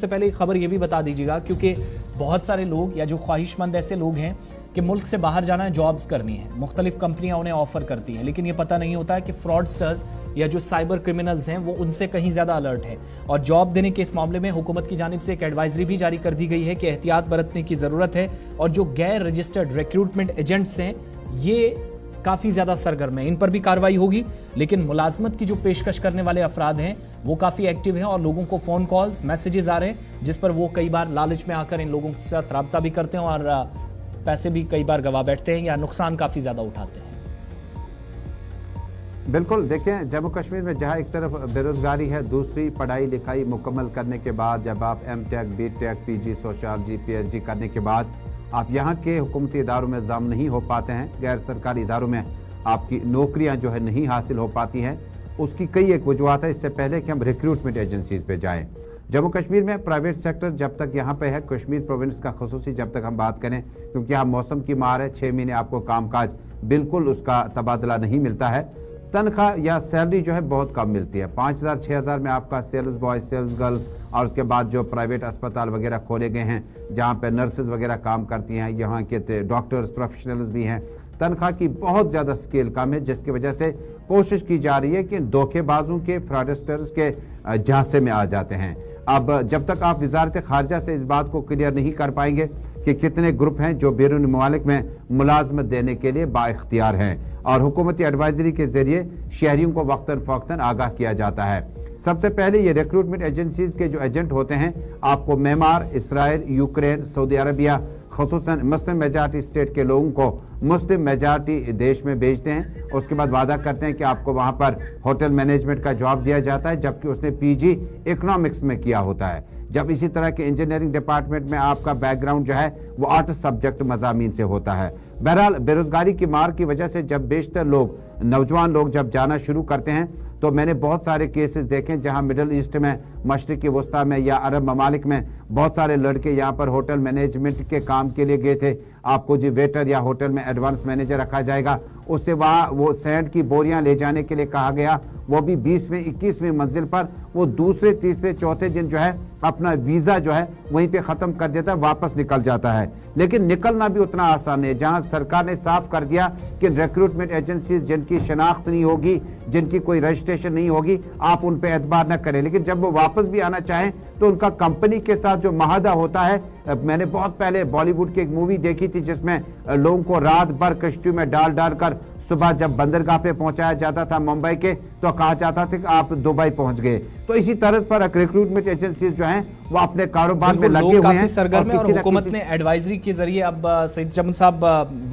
से पहले एक खबर ये भी बता दीजिएगा, क्योंकि बहुत सारे लोग या जो ख्वाहिशमंद ऐसे लोग हैं कि मुल्क से बाहर जाना है, जॉब्स करनी है, मुख्तलिफ कंपनियां उन्हें ऑफर करती हैं, लेकिन ये पता नहीं होता है कि फ्रॉडस्टर्स या जो साइबर क्रिमिनल्स हैं वो उनसे कहीं ज़्यादा अलर्ट हैं। और जॉब देने के इस मामले में हुकूमत की जानिब से एक एडवाइजरी भी जारी कर दी गई है कि एहतियात बरतने की ज़रूरत है। और जो गैर रजिस्टर्ड रिक्रूटमेंट एजेंट्स हैं ये काफ़ी ज़्यादा सरगर्म है, इन पर भी कार्रवाई होगी। लेकिन मुलाजमत की जो पेशकश करने वाले अफराद हैं वो काफ़ी एक्टिव हैं और लोगों को फ़ोन कॉल्स, मैसेजेस आ रहे हैं जिस पर वो कई बार लालच में आकर इन लोगों के साथ रब्ता भी करते हैं और पैसे भी कई बार गवा बैठते हैं या नुकसान काफ़ी ज़्यादा उठाते हैं। बिल्कुल, देखें जम्मू कश्मीर में जहाँ एक तरफ बेरोजगारी है, दूसरी पढ़ाई लिखाई मुकम्मल करने के बाद जब आप MTech, BTech, PG, sociology, PhD करने के बाद आप यहाँ के हुकूमती इदारों में जाम नहीं हो पाते हैं, गैर सरकारी इदारों में आपकी नौकरियाँ जो है नहीं हासिल हो पाती हैं, उसकी कई एक वजूहत है। इससे पहले कि हम रिक्रूटमेंट एजेंसीज पे जाएं, जम्मू कश्मीर में प्राइवेट सेक्टर जब तक यहाँ पे है, कश्मीर प्रोविंस का खुसूसी जब तक हम बात करें, क्योंकि यहाँ मौसम की मार है, 6 महीने आपको कामकाज बिल्कुल उसका तबादला नहीं मिलता है, तनख्वाह या सैलरी जो है बहुत कम मिलती है। 5,000 6,000 में आपका सेल्स बॉय, सेल्स गर्ल और उसके बाद जो प्राइवेट अस्पताल वगैरह खोले गए हैं जहाँ पे नर्सेज वगैरह काम करती हैं, यहाँ के डॉक्टर्स प्रोफेशनल्स भी हैं, तनख्वाह की बहुत ज़्यादा स्केल कम है, जिसकी वजह से कोशिश की जा रही है कि धोखेबाजों के, फ्रॉडस्टर्स के झांसे में आ जाते हैं। अब जब तक आप वजारत खारजा से इस बात को क्लियर नहीं कर पाएंगे कि कितने ग्रुप हैं जो बैरून ममालिक में मुलाजमत देने के लिए बाइख्तियार हैं, और हुकूमती एडवाइजरी के जरिए शहरियों को वक्तन फ़ौक्तन आगाह किया जाता है। सबसे पहले ये रिक्रूटमेंट एजेंसीज के जो एजेंट होते हैं आपको Myanmar, Israel, Ukraine, Saudi Arabia, ख़ुसूसन मुस्लिम मेजॉरिटी स्टेट के लोगों को मुस्लिम मेजॉरिटी देश में भेजते हैं। उसके बाद वादा करते हैं कि आपको वहाँ पर होटल मैनेजमेंट का जॉब दिया जाता है, जबकि उसने पीजी इकोनॉमिक्स में किया होता है। जब इसी तरह के इंजीनियरिंग डिपार्टमेंट में आपका बैकग्राउंड जो है वो 8 सब्जेक्ट मज़ामीन से होता है। बहरहाल बेरोजगारी की मार की वजह से जब बेशतर लोग, नौजवान लोग जब जाना शुरू करते हैं तो मैंने बहुत सारे केसेस देखे जहां मिडल ईस्ट में, मशरिकी वस्ता में या अरब ममालिक में बहुत सारे लड़के यहां पर होटल मैनेजमेंट के काम के लिए गए थे। आपको जो वेटर या होटल में एडवांस मैनेजर रखा जाएगा, उससे वहाँ वो सैंड की बोरियां ले जाने के लिए कहा गया, वो भी 20वें 21वें मंजिल पर। वो दूसरे, तीसरे, चौथे दिन जो है अपना वीज़ा जो है वहीं पे ख़त्म कर देता है, वापस निकल जाता है। लेकिन निकलना भी उतना आसान है, जहां सरकार ने साफ कर दिया कि रिक्रूटमेंट एजेंसीज जिनकी शनाख्त नहीं होगी, जिनकी कोई रजिस्ट्रेशन नहीं होगी, आप उन पर एतबार न करें। लेकिन जब वो वापस भी आना चाहें तो उनका कंपनी के साथ जो महादा होता है, मैंने बहुत पहले बॉलीवुड की एक मूवी देखी थी जिसमें लोगों को रात भर कश्ती में डाल कर सुबह जब बंदरगाह पे पहुंचाया जाता था मुंबई के, तो कहा जाता था कि आप दुबई पहुंच गए। तो इसी तरह पर रिक्रूटमेंट एजेंसीज जो हैं वो अपने कारोबार में लगे हुए हैं। सरगर्म है और हुकूमत ने एडवाइजरी के जरिए अब सईद जमन साहब